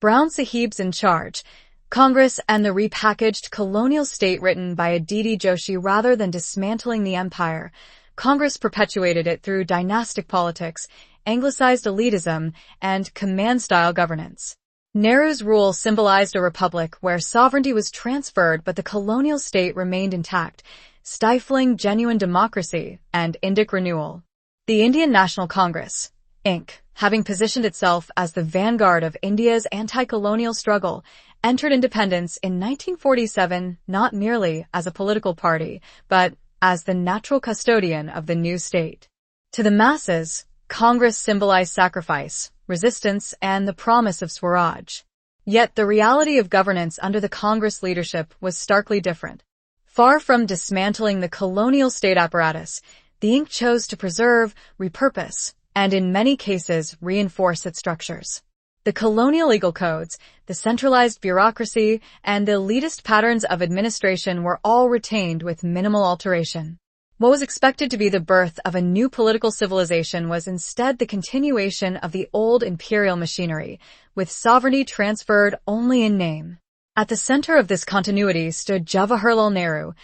Brown Sahibs in charge, Congress and the repackaged colonial state written by Aditi Joshi rather than dismantling the empire. Congress perpetuated it through dynastic politics, Anglicized elitism, and command-style governance. Nehru's rule symbolized a republic where sovereignty was transferred but the colonial state remained intact, stifling genuine democracy and Indic renewal. The Indian National Congress, Inc., having positioned itself as the vanguard of India's anti-colonial struggle, entered independence in 1947 not merely as a political party, but as the natural custodian of the new state. To the masses, Congress symbolized sacrifice, resistance, and the promise of Swaraj. Yet the reality of governance under the Congress leadership was starkly different. Far from dismantling the colonial state apparatus, the Inc. chose to preserve, repurpose, and in many cases reinforce its structures. The colonial legal codes, the centralized bureaucracy, and the elitist patterns of administration were all retained with minimal alteration. What was expected to be the birth of a new political civilization was instead the continuation of the old imperial machinery, with sovereignty transferred only in name. At the center of this continuity stood Jawaharlal Nehru,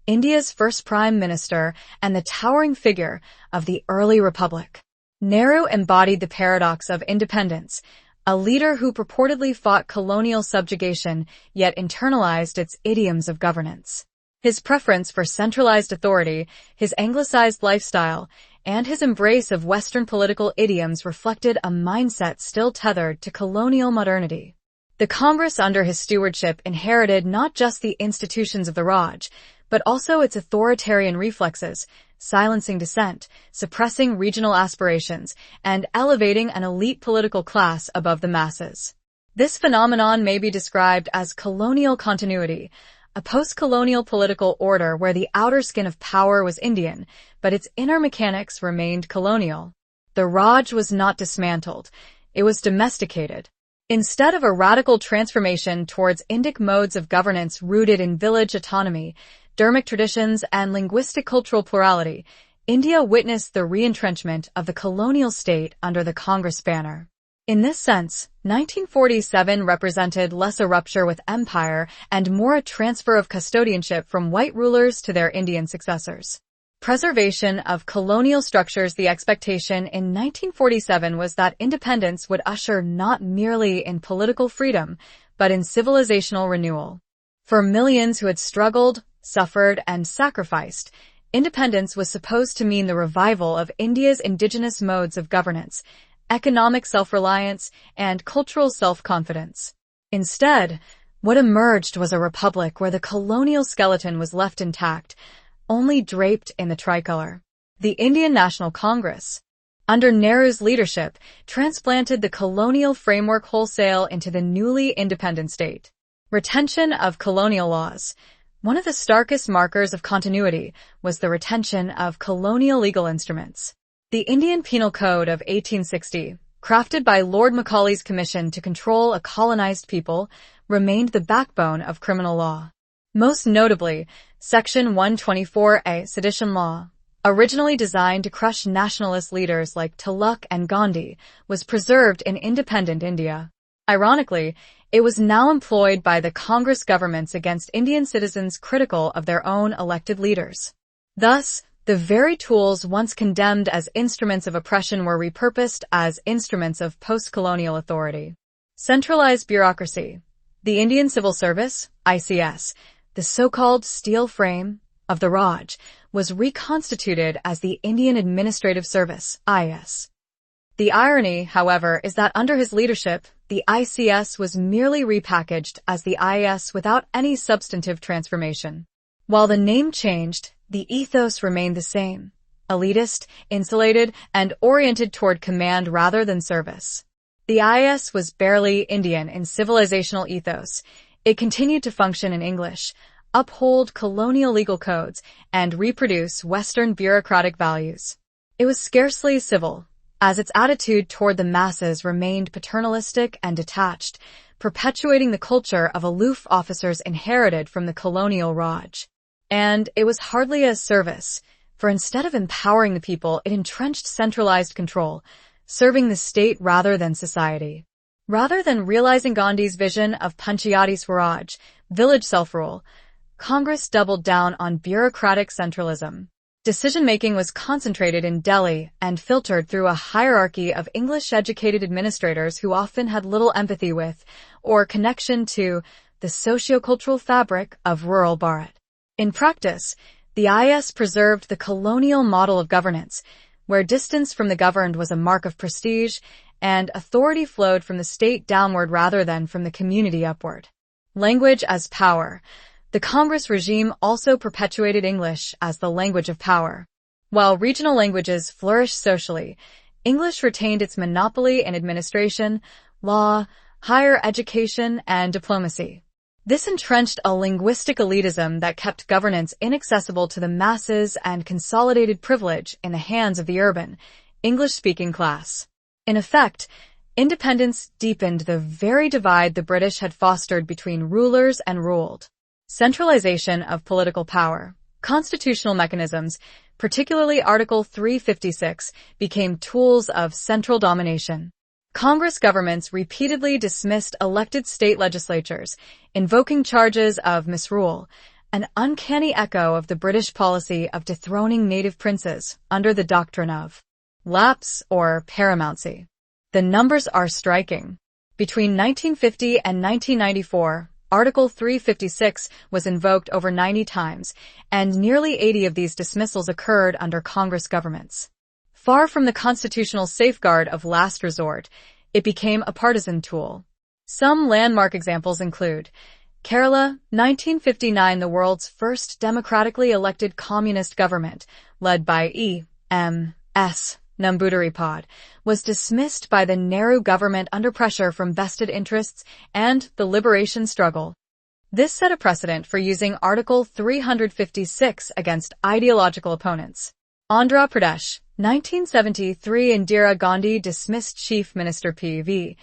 India's first prime minister and the towering figure of the early republic. Nehru embodied the paradox of independence, a leader who purportedly fought colonial subjugation yet internalized its idioms of governance. His preference for centralized authority, his Anglicized lifestyle, and his embrace of Western political idioms reflected a mindset still tethered to colonial modernity. The Congress under his stewardship inherited not just the institutions of the Raj, but also its authoritarian reflexes, silencing dissent, suppressing regional aspirations, and elevating an elite political class above the masses. This phenomenon may be described as colonial continuity, a post-colonial political order where the outer skin of power was Indian, but its inner mechanics remained colonial. The Raj was not dismantled, it was domesticated. Instead of a radical transformation towards Indic modes of governance rooted in village autonomy, Dharmic traditions, and linguistic cultural plurality, India witnessed the re-entrenchment of the colonial state under the Congress banner. In this sense, 1947 represented less a rupture with empire and more a transfer of custodianship from white rulers to their Indian successors. Preservation of colonial structures. The expectation in 1947 was that independence would usher not merely in political freedom, but in civilizational renewal. For millions who had struggled, suffered, and sacrificed, independence was supposed to mean the revival of India's indigenous modes of governance, economic self-reliance, and cultural self-confidence. Instead, what emerged was a republic where the colonial skeleton was left intact, only draped in the tricolor. The Indian National Congress, under Nehru's leadership, transplanted the colonial framework wholesale into the newly independent state. Retention of colonial laws. One of the starkest markers of continuity was the retention of colonial legal instruments. The Indian Penal Code of 1860, crafted by Lord Macaulay's commission to control a colonized people, remained the backbone of criminal law. Most notably, Section 124A, sedition law, originally designed to crush nationalist leaders like Tilak and Gandhi, was preserved in independent India. Ironically, it was now employed by the Congress governments against Indian citizens critical of their own elected leaders. Thus, the very tools once condemned as instruments of oppression were repurposed as instruments of post-colonial authority. Centralized bureaucracy. The Indian Civil Service, ICS, the so-called steel frame of the Raj, was reconstituted as the Indian Administrative Service, IS. The irony, however, is that under his leadership, the ICS was merely repackaged as the IS without any substantive transformation. While the name changed, the ethos remained the same: elitist, insulated, and oriented toward command rather than service. The IS was barely Indian in civilizational ethos. It continued to function in English, uphold colonial legal codes, and reproduce Western bureaucratic values. It was scarcely civil, as its attitude toward the masses remained paternalistic and detached, perpetuating the culture of aloof officers inherited from the colonial Raj. And it was hardly a service, for instead of empowering the people, it entrenched centralized control, serving the state rather than society. Rather than realizing Gandhi's vision of Panchayati Swaraj, village self-rule, Congress doubled down on bureaucratic centralism. Decision-making was concentrated in Delhi and filtered through a hierarchy of English-educated administrators who often had little empathy with or connection to the socio-cultural fabric of rural Bharat. In practice, the IS preserved the colonial model of governance, where distance from the governed was a mark of prestige and authority flowed from the state downward rather than from the community upward. Language as power. The Congress regime also perpetuated English as the language of power. While regional languages flourished socially, English retained its monopoly in administration, law, higher education, and diplomacy. This entrenched a linguistic elitism that kept governance inaccessible to the masses and consolidated privilege in the hands of the urban, English-speaking class. In effect, independence deepened the very divide the British had fostered between rulers and ruled. Centralization of political power. Constitutional mechanisms, particularly Article 356, became tools of central domination. Congress governments repeatedly dismissed elected state legislatures, invoking charges of misrule, an uncanny echo of the British policy of dethroning native princes under the doctrine of lapse or paramountcy. The numbers are striking. Between 1950 and 1994, Article 356 was invoked over 90 times, and nearly 80 of these dismissals occurred under Congress governments. Far from the constitutional safeguard of last resort, it became a partisan tool. Some landmark examples include Kerala, 1959, the world's first democratically elected communist government, led by E.M.S. Namboodiripad, was dismissed by the Nehru government under pressure from vested interests and the liberation struggle. This set a precedent for using Article 356 against ideological opponents. Andhra Pradesh, 1973, Indira Gandhi dismissed Chief Minister P.V.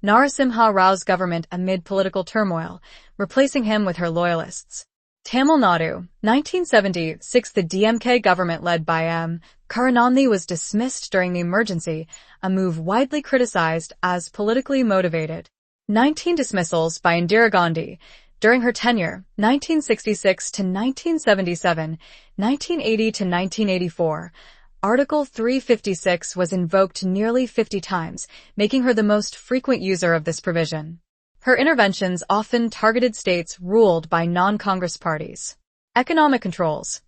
Narasimha Rao's government amid political turmoil, replacing him with her loyalists. Tamil Nadu, 1976, the DMK government led by M. Karunanidhi was dismissed during the emergency, a move widely criticized as politically motivated. 19 dismissals by Indira Gandhi during her tenure, 1966 to 1977, 1980 to 1984. Article 356 was invoked nearly 50 times, making her the most frequent user of this provision. Her interventions often targeted states ruled by non-Congress parties. Economic controls.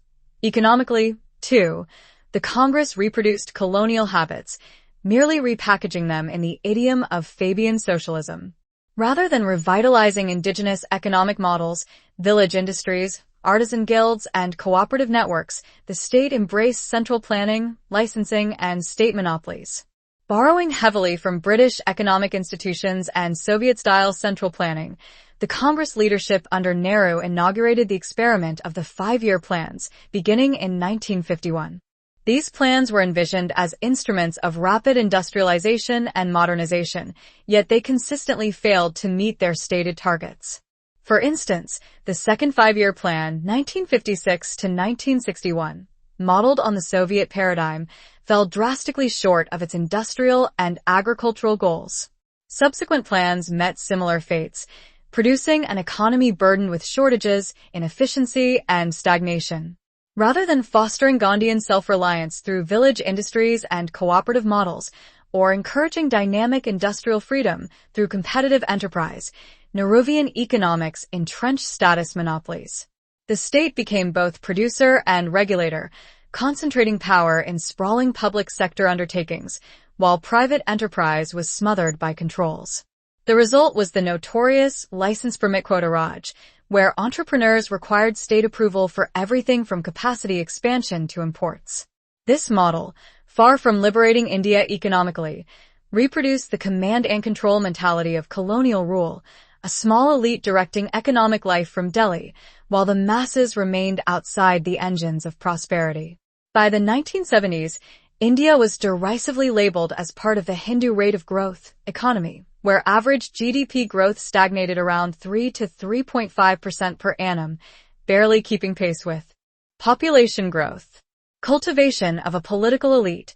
Economically, too, the Congress reproduced colonial habits, merely repackaging them in the idiom of Fabian socialism. Rather than revitalizing indigenous economic models, village industries, artisan guilds, and cooperative networks, the state embraced central planning, licensing, and state monopolies. Borrowing heavily from British economic institutions and Soviet-style central planning, the Congress leadership under Nehru inaugurated the experiment of the 5-year plans, beginning in 1951. These plans were envisioned as instruments of rapid industrialization and modernization, yet they consistently failed to meet their stated targets. For instance, the second 5-year plan, 1956 to 1961, modeled on the Soviet paradigm, fell drastically short of its industrial and agricultural goals. Subsequent plans met similar fates, producing an economy burdened with shortages, inefficiency, and stagnation. Rather than fostering Gandhian self-reliance through village industries and cooperative models, or encouraging dynamic industrial freedom through competitive enterprise, Nehruvian economics entrenched status monopolies. The state became both producer and regulator, concentrating power in sprawling public sector undertakings, while private enterprise was smothered by controls. The result was the notorious license permit quota Raj, where entrepreneurs required state approval for everything from capacity expansion to imports. This model, far from liberating India economically, reproduced the command and control mentality of colonial rule, a small elite directing economic life from Delhi, while the masses remained outside the engines of prosperity. By the 1970s, India was derisively labeled as part of the Hindu rate of growth economy, where average GDP growth stagnated around 3 to 3.5% per annum, barely keeping pace with population growth. Cultivation of a political elite.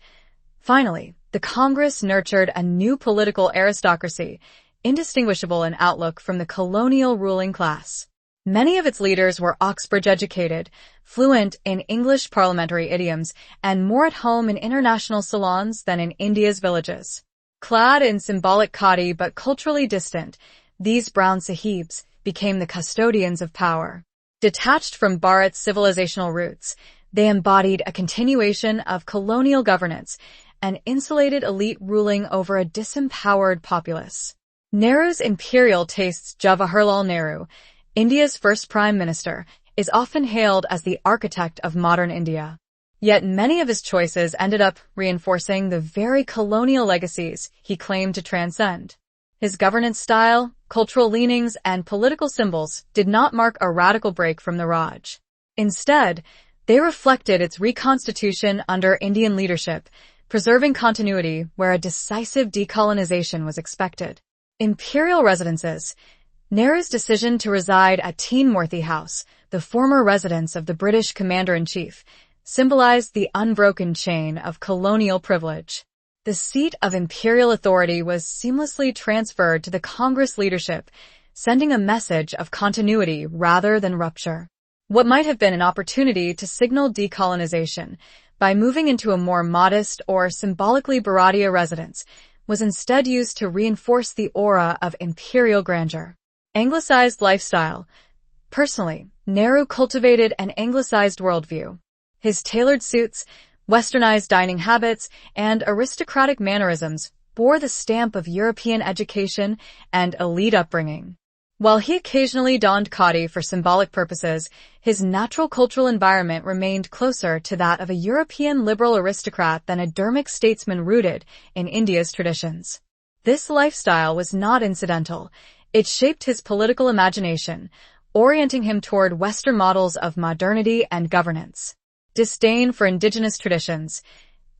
Finally, the Congress nurtured a new political aristocracy, indistinguishable in outlook from the colonial ruling class. Many of its leaders were Oxbridge-educated, fluent in English parliamentary idioms, and more at home in international salons than in India's villages. Clad in symbolic khadi but culturally distant, these brown Sahibs became the custodians of power. Detached from Bharat's civilizational roots, they embodied a continuation of colonial governance, an insulated elite ruling over a disempowered populace. Nehru's imperial tastes. Jawaharlal Nehru, India's first prime minister, is often hailed as the architect of modern India. Yet many of his choices ended up reinforcing the very colonial legacies he claimed to transcend. His governance style, cultural leanings, and political symbols did not mark a radical break from the Raj. Instead, they reflected its reconstitution under Indian leadership, preserving continuity where a decisive decolonization was expected. Imperial residences. Nehru's decision to reside at Teenmurthy House, the former residence of the British Commander-in-Chief, symbolized the unbroken chain of colonial privilege. The seat of imperial authority was seamlessly transferred to the Congress leadership, sending a message of continuity rather than rupture. What might have been an opportunity to signal decolonization by moving into a more modest or symbolically Bharatiya residence was instead used to reinforce the aura of imperial grandeur. Anglicized lifestyle. Personally, Nehru cultivated an Anglicized worldview. His tailored suits, westernized dining habits, and aristocratic mannerisms bore the stamp of European education and elite upbringing. While he occasionally donned khadi for symbolic purposes, his natural cultural environment remained closer to that of a European liberal aristocrat than a Dharmic statesman rooted in India's traditions. This lifestyle was not incidental. It shaped his political imagination, orienting him toward Western models of modernity and governance. Disdain for indigenous traditions.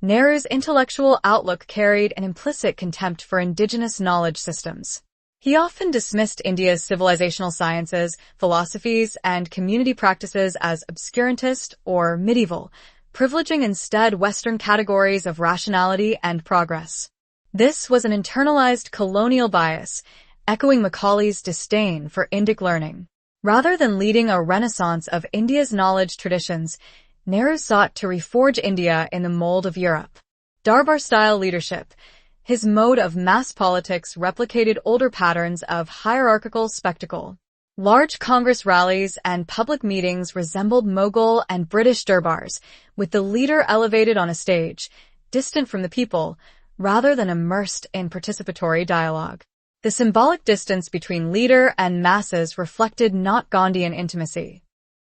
Nehru's intellectual outlook carried an implicit contempt for indigenous knowledge systems. He often dismissed India's civilizational sciences, philosophies, and community practices as obscurantist or medieval, privileging instead Western categories of rationality and progress. This was an internalized colonial bias, echoing Macaulay's disdain for Indic learning. Rather than leading a renaissance of India's knowledge traditions, Nehru sought to reforge India in the mold of Europe. Darbar-style leadership. His mode of mass politics replicated older patterns of hierarchical spectacle. Large Congress rallies and public meetings resembled Mughal and British darbars, with the leader elevated on a stage, distant from the people, rather than immersed in participatory dialogue. The symbolic distance between leader and masses reflected not Gandhian intimacy,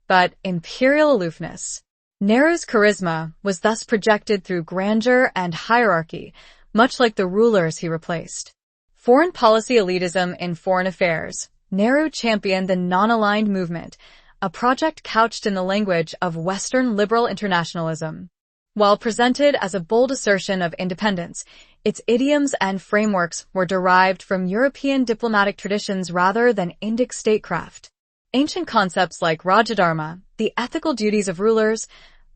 but imperial aloofness. Nehru's charisma was thus projected through grandeur and hierarchy, much like the rulers he replaced. Foreign policy elitism in foreign affairs. Nehru championed the non-aligned movement, a project couched in the language of Western liberal internationalism. While presented as a bold assertion of independence, its idioms and frameworks were derived from European diplomatic traditions rather than Indic statecraft. Ancient concepts like Rajadharma, the ethical duties of rulers,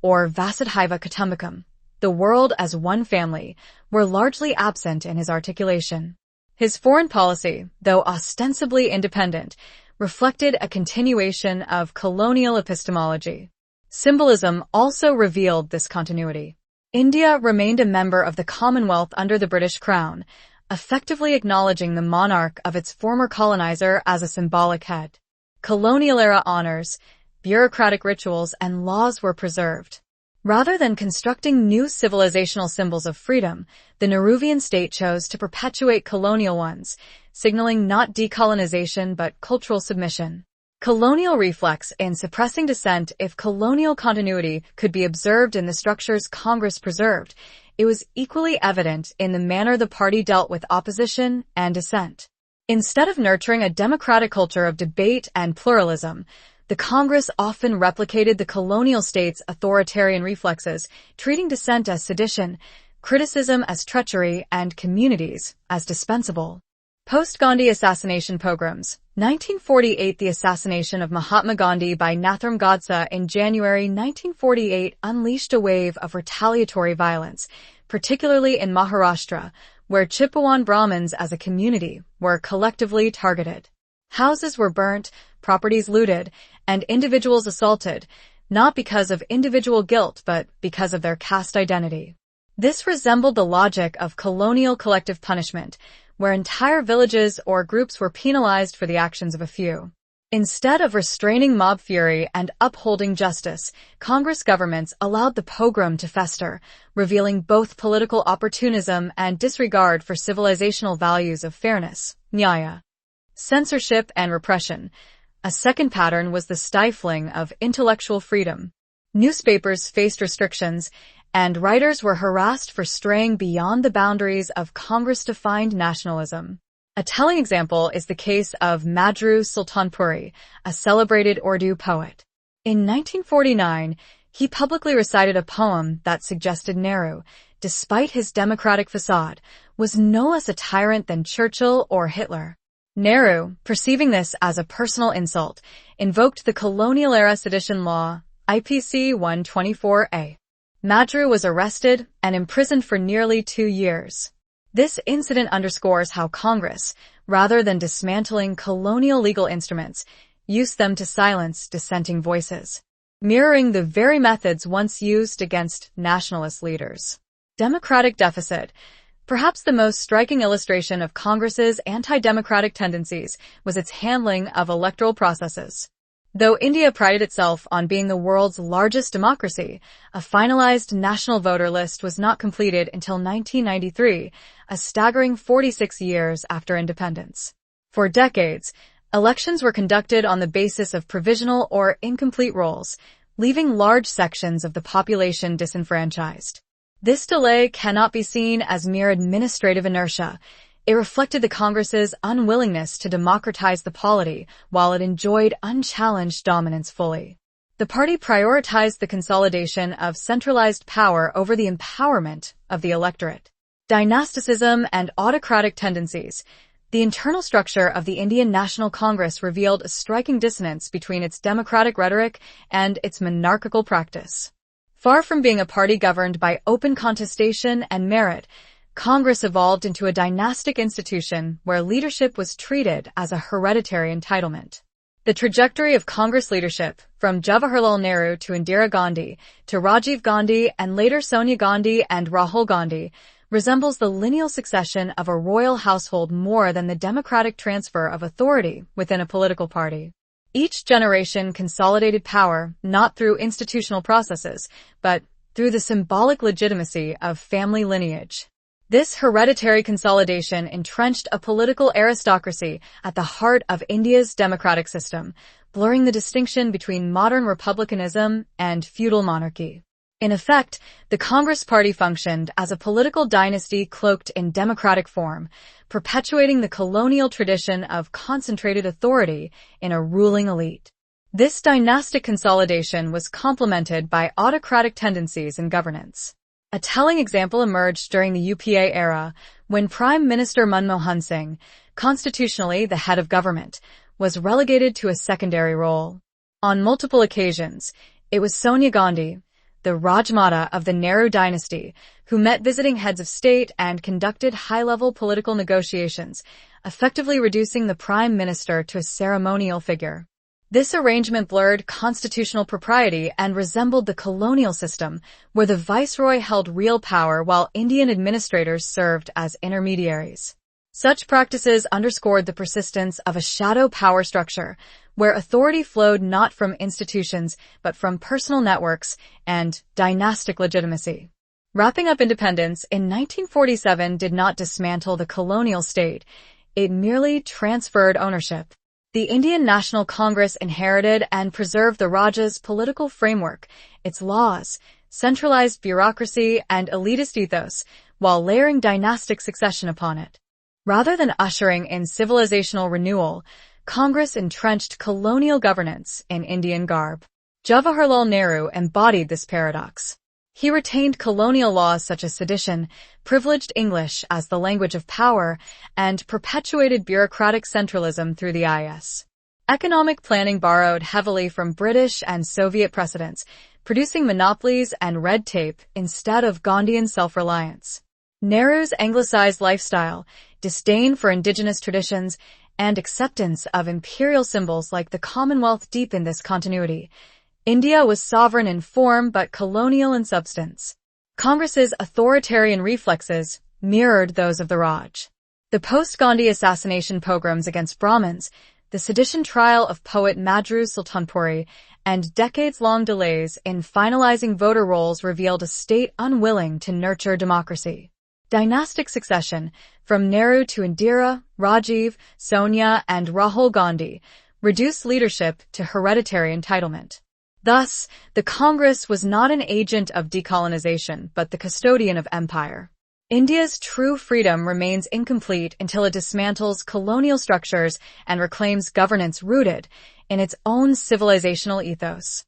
or Vasudhaiva Kutumbakam, the world as one family, were largely absent in his articulation. His foreign policy, though ostensibly independent, reflected a continuation of colonial epistemology. Symbolism also revealed this continuity. India remained a member of the Commonwealth under the British Crown, effectively acknowledging the monarch of its former colonizer as a symbolic head. Colonial-era honors, bureaucratic rituals, and laws were preserved. Rather than constructing new civilizational symbols of freedom, the Nehruvian state chose to perpetuate colonial ones, signaling not decolonization but cultural submission. Colonial reflex in suppressing dissent. If colonial continuity could be observed in the structures Congress preserved, it was equally evident in the manner the party dealt with opposition and dissent. Instead of nurturing a democratic culture of debate and pluralism, the Congress often replicated the colonial state's authoritarian reflexes, treating dissent as sedition, criticism as treachery, and communities as dispensable. Post-Gandhi assassination pogroms. 1948. The assassination of Mahatma Gandhi by Nathuram Godse in January 1948 unleashed a wave of retaliatory violence, particularly in Maharashtra, where Chippewan Brahmins as a community were collectively targeted. Houses were burnt, properties looted, and individuals assaulted, not because of individual guilt but because of their caste identity. This resembled the logic of colonial collective punishment, where entire villages or groups were penalized for the actions of a few. Instead of restraining mob fury and upholding justice, Congress governments allowed the pogrom to fester, revealing both political opportunism and disregard for civilizational values of fairness, nyaya. Censorship and repression. A second pattern was the stifling of intellectual freedom. Newspapers faced restrictions, and writers were harassed for straying beyond the boundaries of Congress-defined nationalism. A telling example is the case of Majru Sultanpuri, a celebrated Urdu poet. In 1949, he publicly recited a poem that suggested Nehru, despite his democratic facade, was no less a tyrant than Churchill or Hitler. Nehru, perceiving this as a personal insult, invoked the colonial-era sedition law, IPC 124A. Majru was arrested and imprisoned for nearly 2 years. This incident underscores how Congress, rather than dismantling colonial legal instruments, used them to silence dissenting voices, mirroring the very methods once used against nationalist leaders. Democratic deficit. Perhaps the most striking illustration of Congress's anti-democratic tendencies was its handling of electoral processes. Though India prided itself on being the world's largest democracy, a finalized national voter list was not completed until 1993, a staggering 46 years after independence. For decades, elections were conducted on the basis of provisional or incomplete rolls, leaving large sections of the population disenfranchised. This delay cannot be seen as mere administrative inertia. It reflected the Congress's unwillingness to democratize the polity while it enjoyed unchallenged dominance fully. The party prioritized the consolidation of centralized power over the empowerment of the electorate. Dynasticism and autocratic tendencies. The internal structure of the Indian National Congress revealed a striking dissonance between its democratic rhetoric and its monarchical practice. Far from being a party governed by open contestation and merit, Congress evolved into a dynastic institution where leadership was treated as a hereditary entitlement. The trajectory of Congress leadership, from Jawaharlal Nehru to Indira Gandhi, to Rajiv Gandhi and later Sonia Gandhi and Rahul Gandhi, resembles the lineal succession of a royal household more than the democratic transfer of authority within a political party. Each generation consolidated power not through institutional processes, but through the symbolic legitimacy of family lineage. This hereditary consolidation entrenched a political aristocracy at the heart of India's democratic system, blurring the distinction between modern republicanism and feudal monarchy. In effect, the Congress Party functioned as a political dynasty cloaked in democratic form, perpetuating the colonial tradition of concentrated authority in a ruling elite. This dynastic consolidation was complemented by autocratic tendencies in governance. A telling example emerged during the UPA era, when Prime Minister Manmohan Singh, constitutionally the head of government, was relegated to a secondary role. On multiple occasions, it was Sonia Gandhi, the Rajmata of the Nehru dynasty, who met visiting heads of state and conducted high-level political negotiations, effectively reducing the prime minister to a ceremonial figure. This arrangement blurred constitutional propriety and resembled the colonial system, where the viceroy held real power while Indian administrators served as intermediaries. Such practices underscored the persistence of a shadow power structure, where authority flowed not from institutions but from personal networks and dynastic legitimacy. Wrapping up independence in 1947 did not dismantle the colonial state, it merely transferred ownership. The Indian National Congress inherited and preserved the Raja's political framework, its laws, centralized bureaucracy, and elitist ethos, while layering dynastic succession upon it. Rather than ushering in civilizational renewal, Congress entrenched colonial governance in Indian garb. Jawaharlal Nehru embodied this paradox. He retained colonial laws such as sedition, privileged English as the language of power, and perpetuated bureaucratic centralism through the IS. Economic planning borrowed heavily from British and Soviet precedents, producing monopolies and red tape instead of Gandhian self-reliance. Nehru's Anglicized lifestyle, disdain for indigenous traditions, and acceptance of imperial symbols like the Commonwealth deepened this continuity. India was sovereign in form but colonial in substance. Congress's authoritarian reflexes mirrored those of the Raj. The post-Gandhi assassination pogroms against Brahmins, the sedition trial of poet Madru Sultanpuri, and decades-long delays in finalizing voter rolls revealed a state unwilling to nurture democracy. Dynastic succession, from Nehru to Indira, Rajiv, Sonia, and Rahul Gandhi, reduced leadership to hereditary entitlement. Thus, the Congress was not an agent of decolonization, but the custodian of empire. India's true freedom remains incomplete until it dismantles colonial structures and reclaims governance rooted in its own civilizational ethos.